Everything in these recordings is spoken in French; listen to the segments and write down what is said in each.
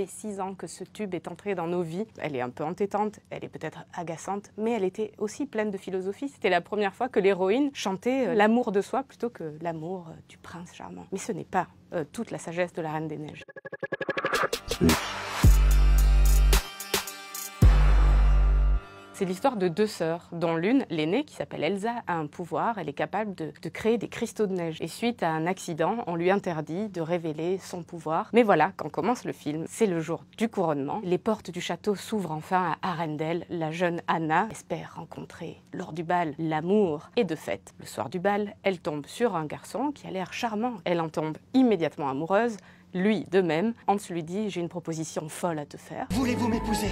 fait 6 ans que ce tube est entré dans nos vies. Elle est un peu entêtante, elle est peut-être agaçante, mais elle était aussi pleine de philosophie. C'était la première fois que l'héroïne chantait l'amour de soi plutôt que l'amour du prince charmant. Mais ce n'est pas toute la sagesse de la Reine des Neiges. C'est l'histoire de 2 sœurs, dont l'une, l'aînée, qui s'appelle Elsa, a un pouvoir, elle est capable de créer des cristaux de neige. Et suite à un accident, on lui interdit de révéler son pouvoir. Mais voilà, quand commence le film, c'est le jour du couronnement. Les portes du château s'ouvrent enfin à Arendelle. La jeune Anna espère rencontrer, lors du bal, l'amour. Et de fait, le soir du bal, elle tombe sur un garçon qui a l'air charmant. Elle en tombe immédiatement amoureuse. Lui, de même. Hans lui dit « J'ai une proposition folle à te faire. Voulez-vous m'épouser ?»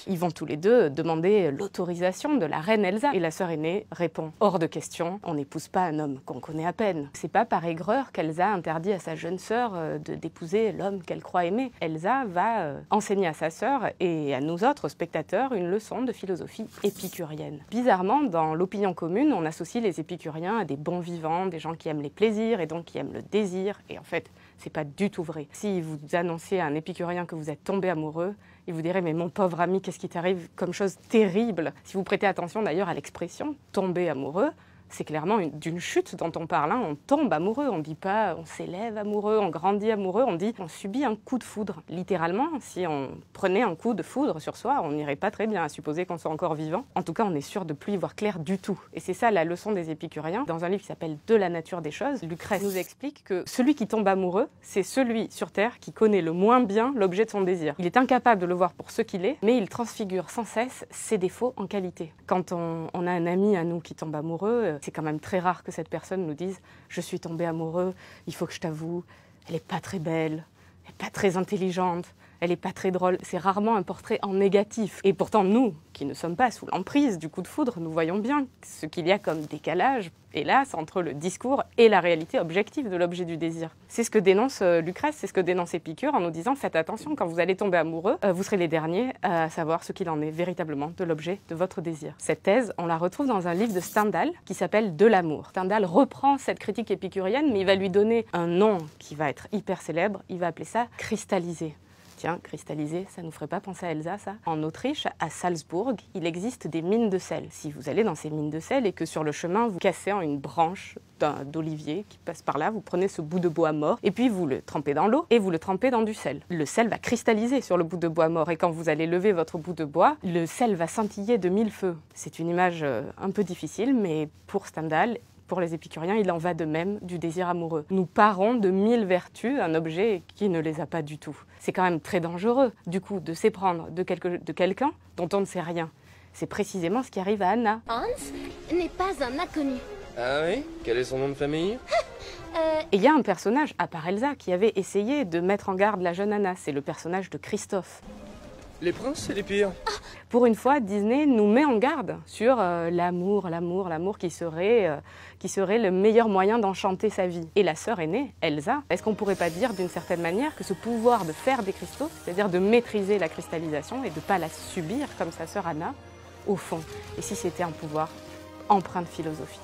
Ils vont tous les deux demander l'autorisation de la reine Elsa. Et la sœur aînée répond « Hors de question, on n'épouse pas un homme qu'on connaît à peine. » C'est pas par aigreur qu'Elsa interdit à sa jeune sœur d'épouser l'homme qu'elle croit aimer. Elsa va enseigner à sa sœur et à nous autres spectateurs une leçon de philosophie épicurienne. Bizarrement, dans l'opinion commune, on associe les épicuriens à des bons vivants, des gens qui aiment les plaisirs et donc qui aiment le désir. Et en fait, c'est pas du tout vrai. Si vous annonciez à un épicurien que vous êtes tombé amoureux, il vous dirait « Mais mon pauvre ami, qu'est-ce qui t'arrive comme chose terrible ?» Si vous prêtez attention d'ailleurs à l'expression « tomber amoureux », c'est clairement d'une chute dont on parle. On tombe amoureux, on ne dit pas on s'élève amoureux, on grandit amoureux, on dit on subit un coup de foudre. Littéralement, si on prenait un coup de foudre sur soi, on n'irait pas très bien, à supposer qu'on soit encore vivant. En tout cas, on est sûr de ne plus y voir clair du tout. Et c'est ça la leçon des épicuriens. Dans un livre qui s'appelle « De la nature des choses », Lucrèce nous explique que celui qui tombe amoureux, c'est celui sur Terre qui connaît le moins bien l'objet de son désir. Il est incapable de le voir pour ce qu'il est, mais il transfigure sans cesse ses défauts en qualité. Quand on a un ami à nous qui tombe amoureux, c'est quand même très rare que cette personne nous dise « Je suis tombé amoureux, il faut que je t'avoue, elle n'est pas très belle, elle n'est pas très intelligente, elle n'est pas très drôle. » C'est rarement un portrait en négatif. Et pourtant, nous, qui ne sommes pas sous l'emprise du coup de foudre, nous voyons bien ce qu'il y a comme décalage, hélas, entre le discours et la réalité objective de l'objet du désir. C'est ce que dénonce Lucrèce, c'est ce que dénonce Épicure en nous disant « Faites attention, quand vous allez tomber amoureux, vous serez les derniers à savoir ce qu'il en est véritablement de l'objet de votre désir. » Cette thèse, on la retrouve dans un livre de Stendhal qui s'appelle « De l'amour ». Stendhal reprend cette critique épicurienne, mais il va lui donner un nom qui va être hyper célèbre, il va appeler ça « cristallisé ». Tiens, cristallisé, ça nous ferait pas penser à Elsa, ça? En Autriche, à Salzbourg, il existe des mines de sel. Si vous allez dans ces mines de sel et que sur le chemin, vous cassez en une branche d'olivier qui passe par là, vous prenez ce bout de bois mort et puis vous le trempez dans l'eau et vous le trempez dans du sel. Le sel va cristalliser sur le bout de bois mort et quand vous allez lever votre bout de bois, le sel va scintiller de 1000 feux. C'est une image un peu difficile, mais pour Stendhal, pour les épicuriens, il en va de même du désir amoureux. Nous parons de 1000 vertus un objet qui ne les a pas du tout. C'est quand même très dangereux, du coup, de s'éprendre de quelqu'un dont on ne sait rien. C'est précisément ce qui arrive à Anna. Hans n'est pas un inconnu. Ah oui? Quel est son nom de famille? Et il y a un personnage, à part Elsa, qui avait essayé de mettre en garde la jeune Anna. C'est le personnage de Christophe. Les princes, c'est les pires. Pour une fois, Disney nous met en garde sur l'amour qui serait le meilleur moyen d'enchanter sa vie. Et la sœur aînée, Elsa, est-ce qu'on pourrait pas dire d'une certaine manière que ce pouvoir de faire des cristaux, c'est-à-dire de maîtriser la cristallisation et de ne pas la subir comme sa sœur Anna, au fond, et si c'était un pouvoir empreint de philosophie?